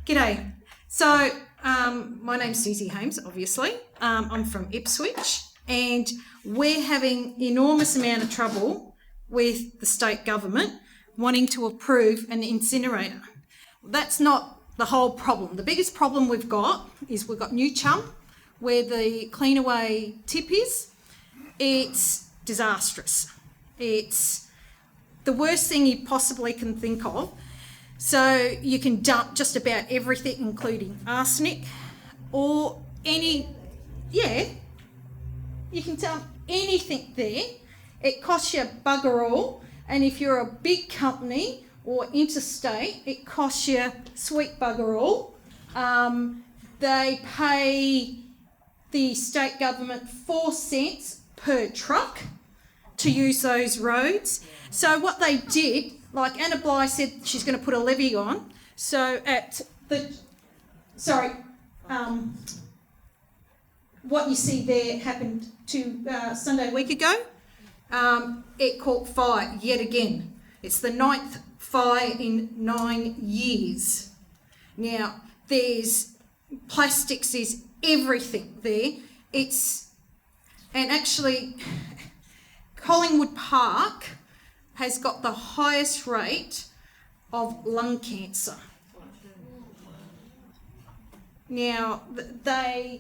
G'day. So, my name's Susie Holmes, obviously. I'm from Ipswich, and we're having enormous amount of trouble with the state government wanting to approve an incinerator. That's not the whole problem. The biggest problem we've got is we've got New Chum, where the Cleanaway tip is. It's disastrous. It's the worst thing you possibly can think of. So you can dump just about everything, including arsenic or you can dump anything there. It costs you bugger all, and if you're a big company or interstate, it costs you sweet bugger all. They pay the state government 4 cents per truck to use those roads. So what they did, like Anna Bligh said, she's going to put a levy on. So what you see there happened Sunday a week ago. It caught fire yet again. It's the 9th fire in 9 years. Now, there's plastics, there's everything there. And actually, Collingwood Park has got the highest rate of lung cancer. Now, the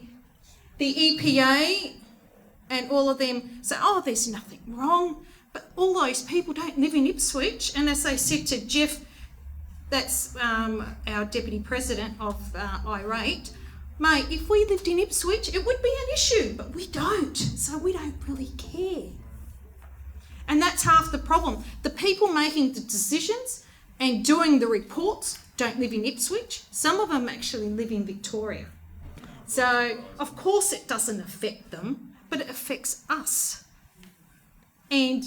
EPA and all of them say, oh, there's nothing wrong, but all those people don't live in Ipswich. And as they said to Jeff, that's our Deputy President of irate, mate, if we lived in Ipswich, it would be an issue, but we don't, so we don't really care. And that's half the problem. The people making the decisions and doing the reports don't live in Ipswich. Some of them actually live in Victoria. So, of course, it doesn't affect them, but it affects us. And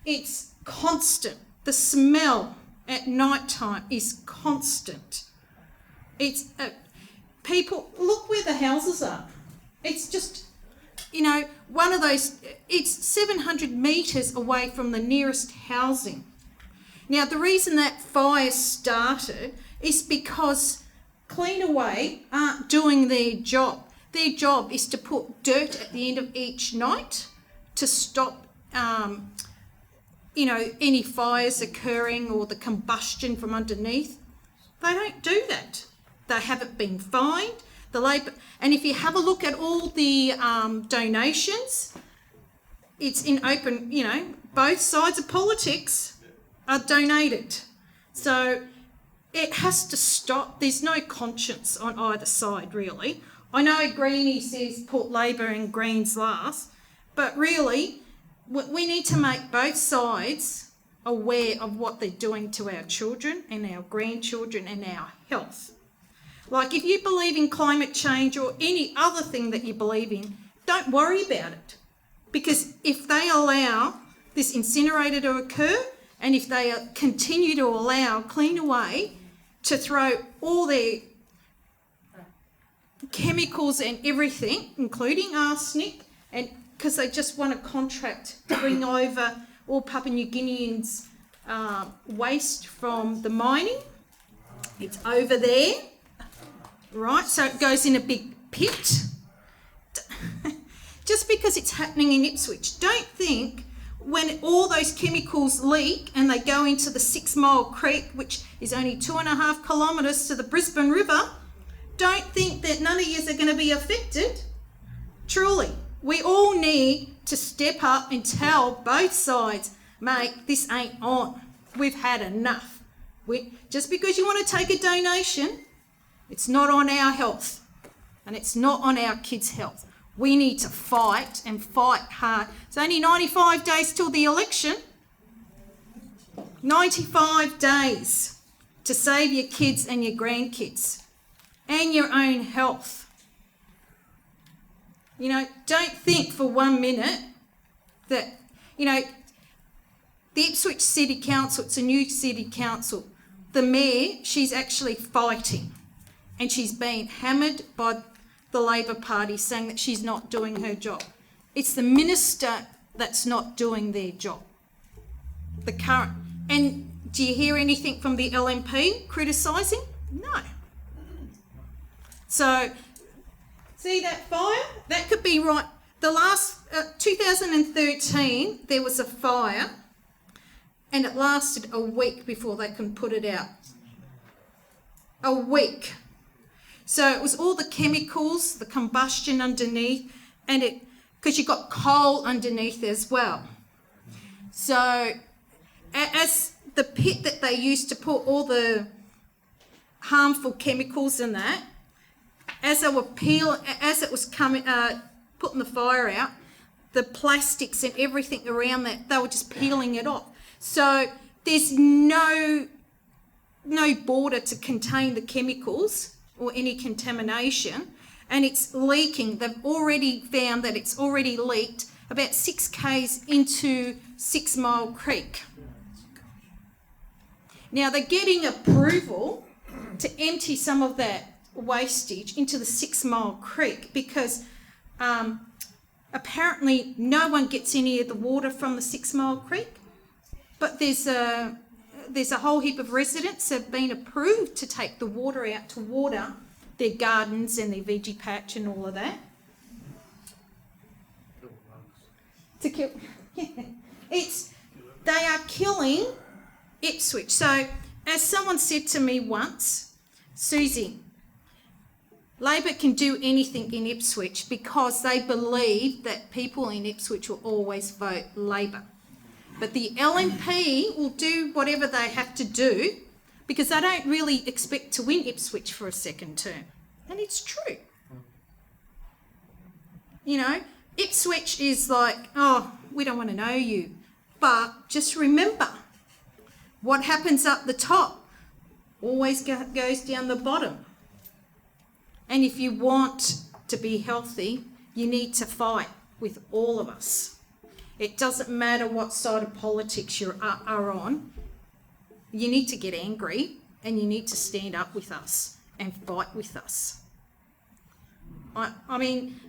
it's constant. The smell at night time is constant. It's people, look where the houses are. It's just, one of those, it's 700 metres away from the nearest housing. Now, the reason that fire started is because Cleanaway aren't doing their job. Their job is to put dirt at the end of each night to stop, any fires occurring or the combustion from underneath. They don't do that. They haven't been fined. And if you have a look at all the donations, it's in open, both sides of politics are donated. So it has to stop. There's no conscience on either side, really. I know Greenie says put Labor and Greens last, but really we need to make both sides aware of what they're doing to our children and our grandchildren and our health. Like, if you believe in climate change or any other thing that you believe in, don't worry about it. Because if they allow this incinerator to occur, and if they continue to allow Cleanaway to throw all their chemicals and everything, including arsenic, and because they just want a contract to bring over all Papua New Guineans' waste from the mining, it's over there. Right, so it goes in a big pit. Just because it's happening in Ipswich, don't think when all those chemicals leak and they go into the 6 Mile Creek, which is only 2.5 kilometres to the Brisbane River, don't think that none of you are going to be affected. Truly, we all need to step up and tell both sides, mate, this ain't on. We've had enough. Just because you want to take a donation, it's not on our health, and it's not on our kids' health. We need to fight and fight hard. It's only 95 days till the election. 95 days to save your kids and your grandkids and your own health. Don't think for 1 minute that, the Ipswich City Council, it's a new city council. The mayor, she's actually fighting. And she's been hammered by the Labor Party saying that she's not doing her job. It's the minister that's not doing their job. The current. And do you hear anything from the LNP criticising? No. So, see that fire? That could be right. The last 2013, there was a fire, and it lasted a week before they can put it out. A week. So it was all the chemicals, the combustion underneath, and because you've got coal underneath as well. So as the pit that they used to put all the harmful chemicals in that, as they were as it was coming, putting the fire out, the plastics and everything around that, they were just peeling it off. So there's no border to contain the chemicals or any contamination, and it's leaking. They've already found that it's already leaked about 6 k's into 6 Mile Creek. Now they're getting approval to empty some of that wastage into the 6 Mile Creek because apparently no one gets any of the water from the 6 Mile Creek, but there's a whole heap of residents that have been approved to take the water out to water their gardens and their veggie patch and all of that. To kill, yeah. They are killing Ipswich. So, as someone said to me once, Susie, Labor can do anything in Ipswich because they believe that people in Ipswich will always vote Labor. But the LNP will do whatever they have to do because they don't really expect to win Ipswich for a second term. And it's true. You know, Ipswich is like, oh, we don't want to know you. But just remember, what happens up the top always goes down the bottom. And if you want to be healthy, you need to fight with all of us. It doesn't matter what side of politics you are on. You need to get angry and you need to stand up with us and fight with us. I mean,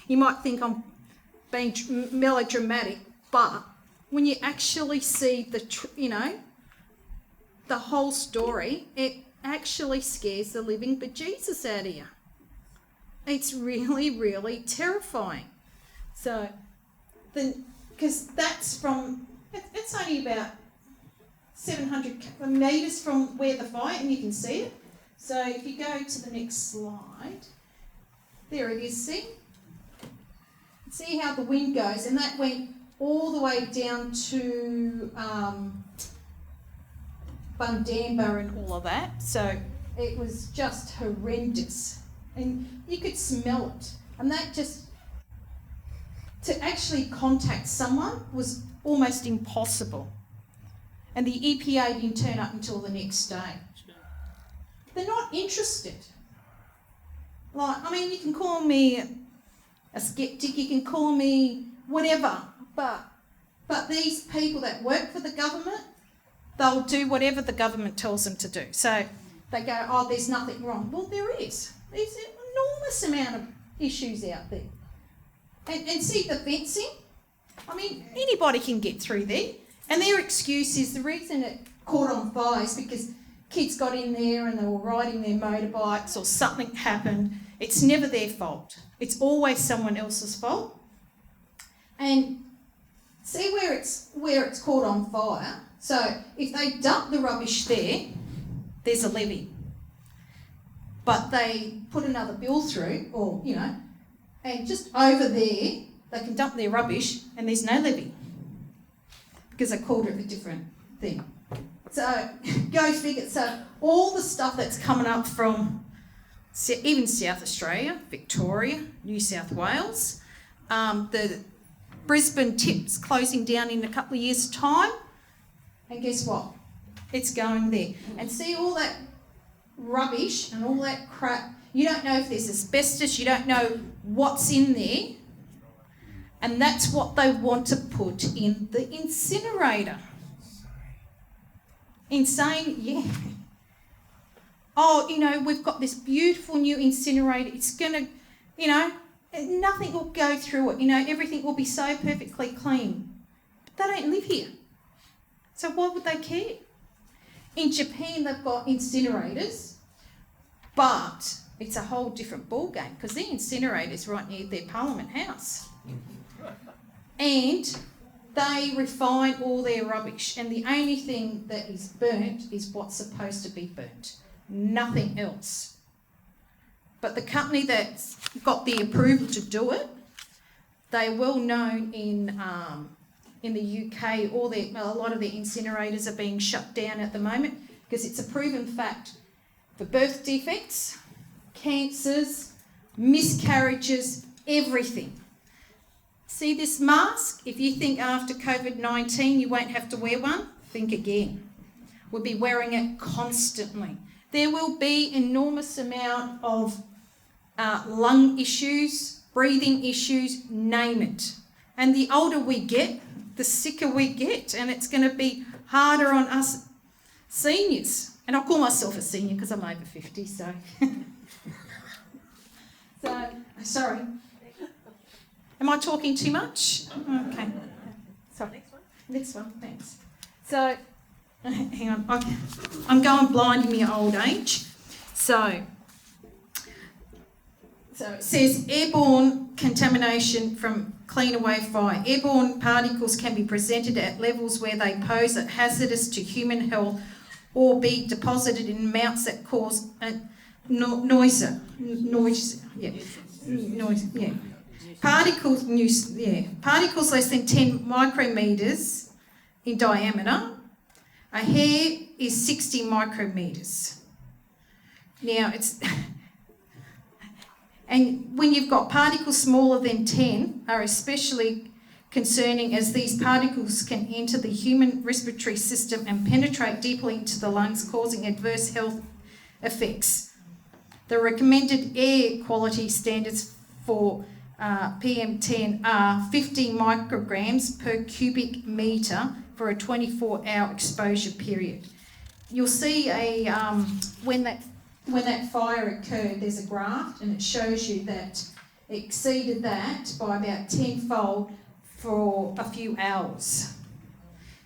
you might think I'm being melodramatic, but when you actually see the whole story, it actually scares the living bejesus out of you. It's really, really terrifying. So, because it's only about 700 metres from where the fire, and you can see it. So if you go to the next slide, there it is, see how the wind goes, and that went all the way down to Bundamba and all of that. So it was just horrendous, and you could smell it, and that just, to actually contact someone was almost impossible. And the EPA didn't turn up until the next day. They're not interested. You can call me a skeptic, you can call me whatever, but these people that work for the government, they'll do whatever the government tells them to do. So they go, oh, there's nothing wrong. Well, there is. There's an enormous amount of issues out there. And see the fencing? I mean, anybody can get through there. And their excuse is the reason it caught on fire is because kids got in there and they were riding their motorbikes or something happened. It's never their fault. It's always someone else's fault. And see where it's caught on fire. So if they dump the rubbish there, there's a levy. But they put another bill through, or, and just over there, they can dump their rubbish and there's no levy because they called it a different thing. So, go figure. So, all the stuff that's coming up from even South Australia, Victoria, New South Wales, the Brisbane tip's closing down in a couple of years' time, and guess what? It's going there. And see all that rubbish and all that crap. You don't know if there's asbestos, you don't know what's in there, and that's what they want to put in the incinerator. Insane, yeah. Oh, we've got this beautiful new incinerator. It's going to, nothing will go through it. Everything will be so perfectly clean. But they don't live here. So why would they care? In Japan, they've got incinerators, but it's a whole different ballgame because the incinerator's right near their Parliament House. And they refine all their rubbish, and the only thing that is burnt is what's supposed to be burnt, nothing else. But the company that's got the approval to do it, they're well known in the UK. A lot of the incinerators are being shut down at the moment because it's a proven fact for birth defects, cancers, miscarriages, everything. See this mask? If you think after COVID-19 you won't have to wear one, think again. We'll be wearing it constantly. There will be enormous amount of lung issues, breathing issues, name it. And the older we get, the sicker we get, and it's going to be harder on us seniors. And I call myself a senior because I'm over 50, so... Sorry. Am I talking too much? Okay. Sorry. Next one, thanks. So, hang on. I'm going blind in my old age. So it says airborne contamination from clean-away fire. Airborne particles can be presented at levels where they pose a hazardous to human health or be deposited in amounts that cause noise. Particles less than 10 micrometres in diameter. A hair is 60 micrometres. Now it's... And when you've got particles smaller than 10 are especially concerning as these particles can enter the human respiratory system and penetrate deeply into the lungs, causing adverse health effects. The recommended air quality standards for PM10 are 15 micrograms per cubic metre for a 24-hour exposure period. You'll see when that fire occurred, there's a graph and it shows you that it exceeded that by about 10-fold for a few hours.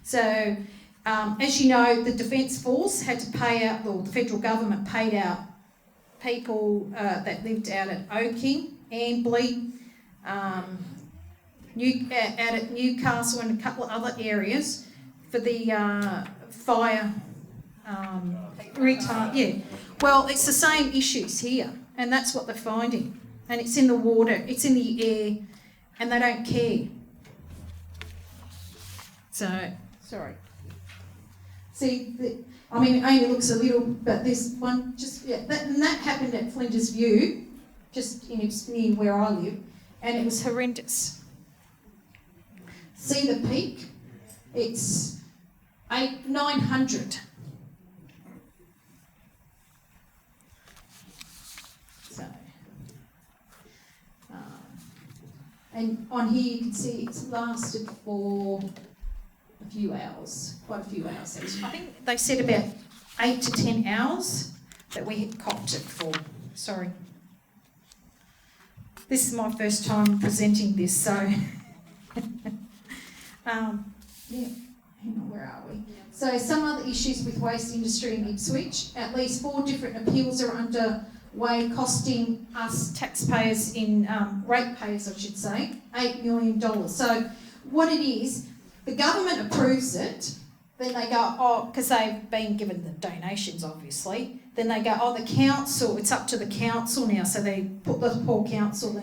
So, as you know, the Defence Force had to pay out, or the federal government paid out people that lived out at Oaking, Ambley, out at Newcastle and a couple of other areas for the fire retard. Yeah. Well, it's the same issues here, and that's what they're finding. And it's in the water, it's in the air, and they don't care. So, sorry. See, it only looks a little, but this one that happened at Flinders View, just near where I live, and it was horrendous. See the peak? It's 900. So, and on here you can see it's lasted for a few hours, quite a few hours. I think they said about 8 to 10 hours that we had copped it for. Sorry. This is my first time presenting this, so... hang on, where are we? So some other issues with waste industry in Ipswich. At least 4 different appeals are underway, costing us taxpayers ratepayers, I should say, $8 million. So what it is, the government approves it, then they go, because they've been given the donations, obviously, then they go, the council, it's up to the council now, so they put the poor council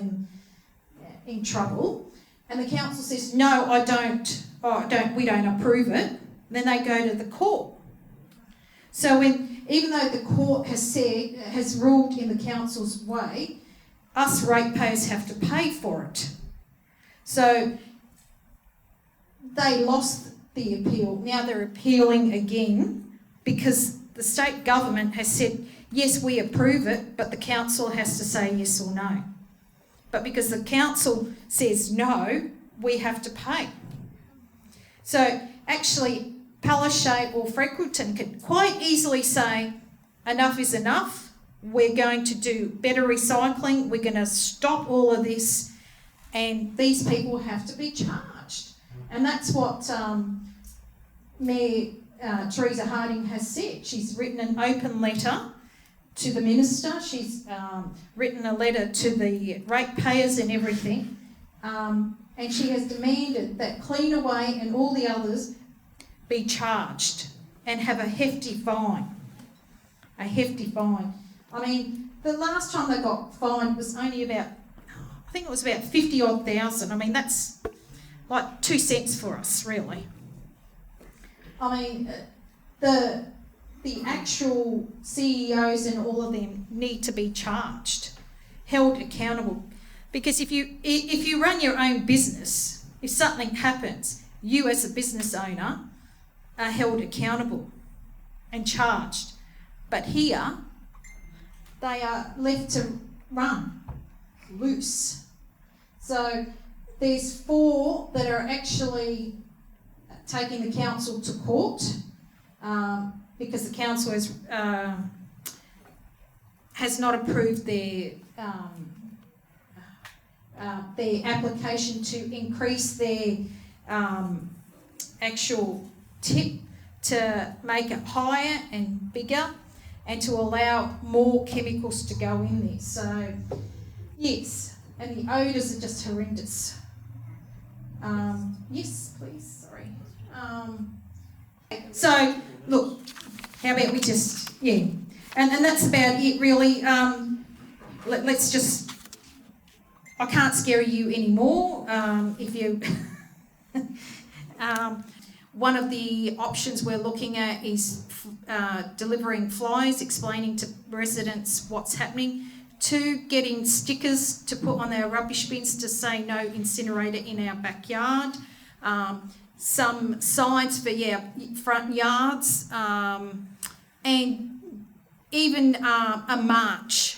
in trouble, and the council says, no, we don't approve it, then they go to the court. So even though the court has ruled in the council's way, us ratepayers have to pay for it. So they lost the appeal. Now they're appealing again because the state government has said, yes, we approve it, but the council has to say yes or no. But because the council says no, we have to pay. So actually, Palaszczuk or Freckleton could quite easily say, enough is enough, we're going to do better recycling, we're going to stop all of this, and these people have to be charged. And that's what Mayor Teresa Harding has said. She's written an open letter to the minister. She's written a letter to the ratepayers and everything. And she has demanded that Cleanaway and all the others be charged and have a hefty fine. A hefty fine. I mean, the last time they got fined was only about, I think it was about 50-odd thousand. I mean, that's like 2 cents for us, really. I mean, the actual CEOs and all of them need to be charged, held accountable. Because if you run your own business, if something happens, you as a business owner are held accountable and charged. But here, they are left to run loose. So there's 4 that are actually taking the council to court because the council has not approved their application to increase their actual tip to make it higher and bigger and to allow more chemicals to go in there. So, yes, and the odours are just horrendous. Yes, please, sorry. So, look, how about we just, and that's about it really. Let's just, I can't scare you anymore. If you, one of the options we're looking at is delivering flyers explaining to residents what's happening, 2, getting stickers to put on our rubbish bins to say no incinerator in our backyard, some signs for front yards, and even a march.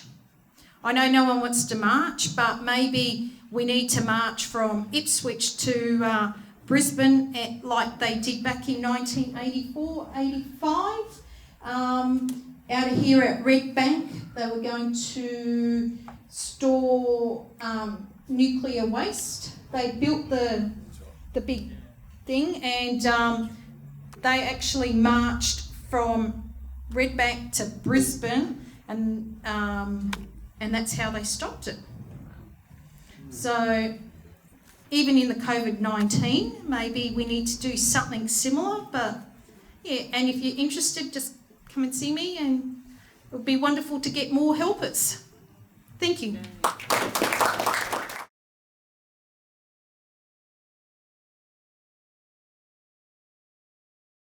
I know no one wants to march, but maybe we need to march from Ipswich to Brisbane like they did back in 1984, 85. Out of here at Red Bank, they were going to store nuclear waste. They built the big thing, and they actually marched from Red Bank to Brisbane, and that's how they stopped it. So even in the COVID-19, maybe we need to do something similar, but and if you're interested, just come and see me, and it would be wonderful to get more helpers. Thank you.